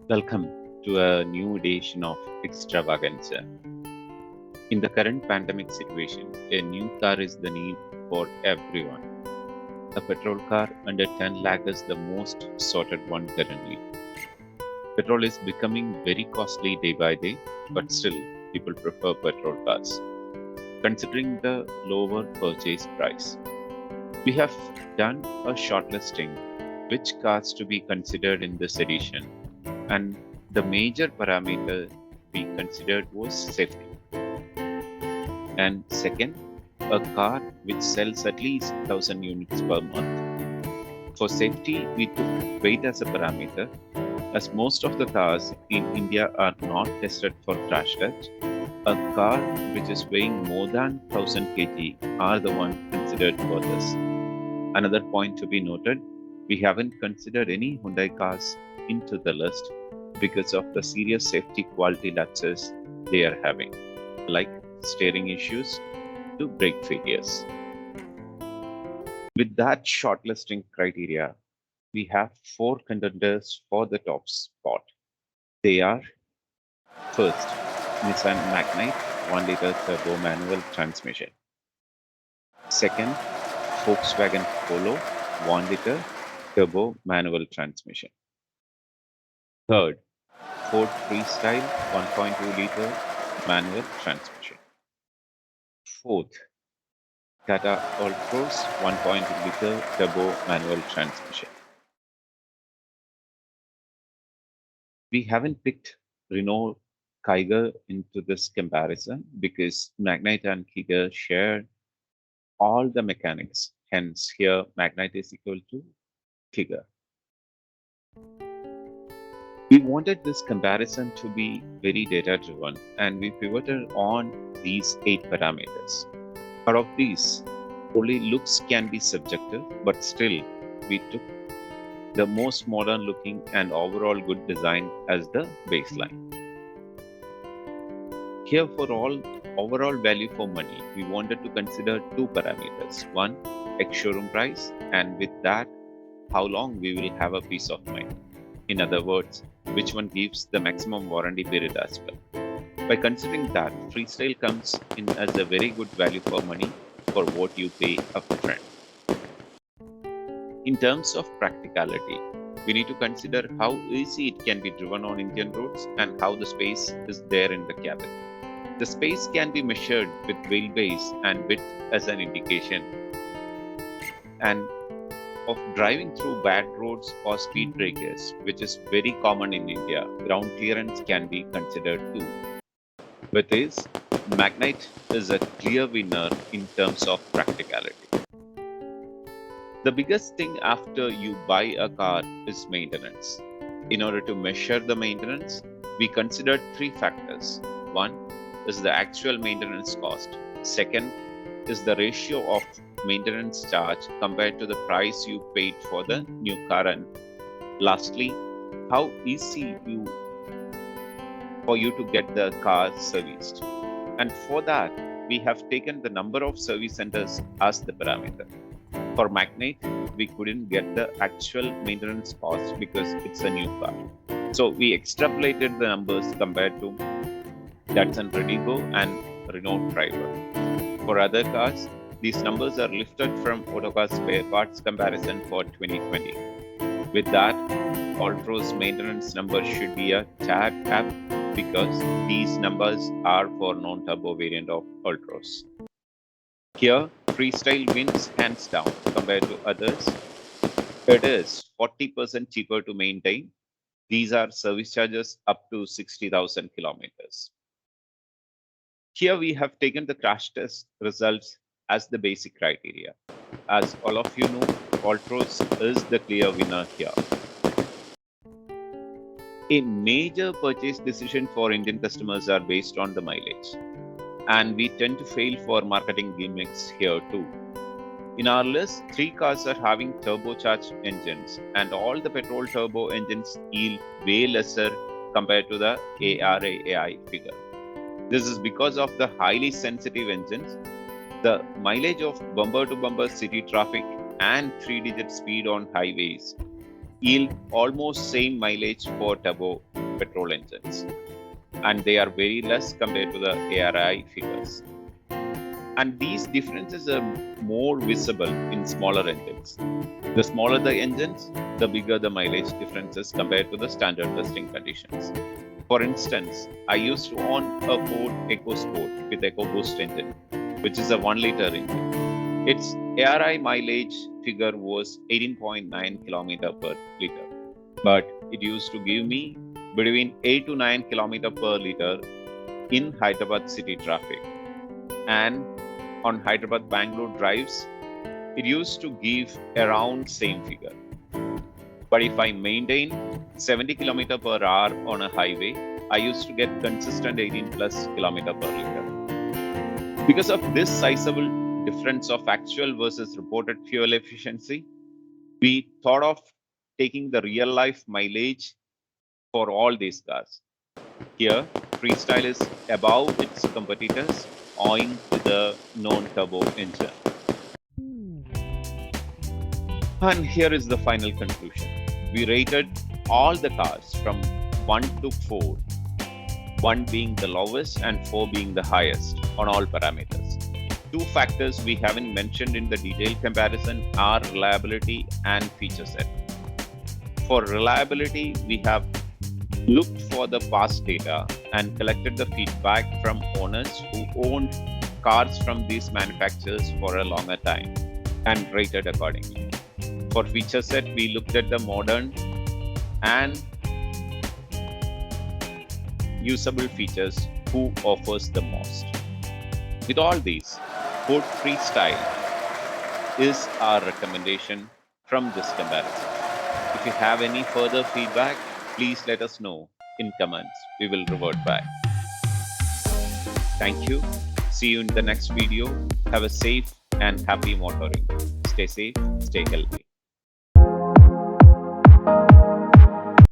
Welcome to a new edition of Extravaganza. In the current pandemic situation, a new car is the need for everyone. A petrol car under 10 lakh is the most sorted one currently. Petrol is becoming very costly day by day, but still people prefer petrol cars. Considering the lower purchase price, we have done a shortlisting which cars to be considered in this edition, and the major parameter we considered was safety. And second, a car which sells at least 1000 units per month. For safety, we took weight as a parameter, as most of the cars in India are not tested for crash test. A car which is weighing more than 1000 kg are the one considered for this. Another point to be noted, we haven't considered any Hyundai cars into the list because of the serious safety quality lapses they are having, like steering issues to brake failures. With that shortlisting criteria, we have four contenders for the top spot. They are first, Nissan Magnite 1 liter turbo manual transmission. Second, Volkswagen Polo 1 liter turbo manual transmission. Third, Ford Freestyle 1.2 liter manual transmission. Fourth, Tata Altroz 1.2 liter turbo manual transmission. We haven't picked Renault Kiger into this comparison because Magnite and Kiger share all the mechanics. Hence, here Magnite is equal to Kiger. We wanted this comparison to be very data driven, and we pivoted on these 8 parameters. Out of these, only looks can be subjective, but still we took the most modern looking and overall good design as the baseline. Here, for all overall value for money, we wanted to consider 2 parameters. One, ex-showroom price, and with that, how long we will have a peace of mind. In other words, which one gives the maximum warranty period as well. By considering that, Freestyle comes in as a very good value for money for what you pay upfront. In terms of practicality, we need to consider how easy it can be driven on Indian roads and how the space is there in the cabin. The space can be measured with wheelbase and width as an indication, and of driving through bad roads or speed breakers, which is very common in India, ground clearance can be considered too. With this, Magnite is a clear winner in terms of practicality. The biggest thing after you buy a car is maintenance. In order to measure the maintenance, we considered 3 factors. One is the actual maintenance cost. Second is the ratio of maintenance charge compared to the price you paid for the new car, and lastly, how easy for you to get the car serviced. And for that, we have taken the number of service centers as the parameter. For Magnite, we couldn't get the actual maintenance cost because it's a new car. So we extrapolated the numbers compared to Datsun Redigo and Renault Triber. For other cars, these numbers are lifted from Autocar's spare parts comparison for 2020. With that, Altroz maintenance number should be a tad up because these numbers are for non-turbo variant of Altroz. Here, Freestyle wins hands down compared to others. It is 40% cheaper to maintain. These are service charges up to 60,000 kilometers. Here we have taken the crash test results as the basic criteria. As all of you know, Altroz is the clear winner here. A major purchase decision for Indian customers are based on the mileage, and we tend to fail for marketing gimmicks here too. In our list, 3 cars are having turbocharged engines, and all the petrol turbo engines yield way lesser compared to the ARAI figure. This is because of the highly sensitive engines, the mileage of bumper to bumper city traffic, and 3-digit speed on highways. yield almost same mileage for turbo petrol engines, and they are very less compared to the ARI figures. And these differences are more visible in smaller engines. The smaller the engines, the bigger the mileage differences compared to the standard testing conditions. For instance, I used to own a Ford EcoSport with EcoBoost engine, which is a 1-liter engine. Its ARI mileage figure was 18.9 km per liter, but it used to give me between 8 to 9 km per liter in Hyderabad city traffic. And on Hyderabad Bangalore drives, it used to give around same figure. But if I maintain 70 km per hour on a highway, I used to get consistent 18 plus km per liter. Because of this sizable difference of actual versus reported fuel efficiency, we thought of taking the real life mileage for all these cars. Here, Freestyle is above its competitors owing to the non-turbo engine. And here is the final conclusion. We rated all the cars from 1 to 4, 1 being the lowest and 4 being the highest on all parameters. Two factors we haven't mentioned in the detailed comparison are reliability and feature set. For reliability, we have looked for the past data and collected the feedback from owners who owned cars from these manufacturers for a longer time and rated accordingly. For feature set, we looked at the modern and usable features who offers the most. With all these, Ford Freestyle is our recommendation from this comparison. If you have any further feedback, please let us know in comments. We will revert back. Thank you. See you in the next video. Have a safe and happy motoring. Stay safe, stay healthy.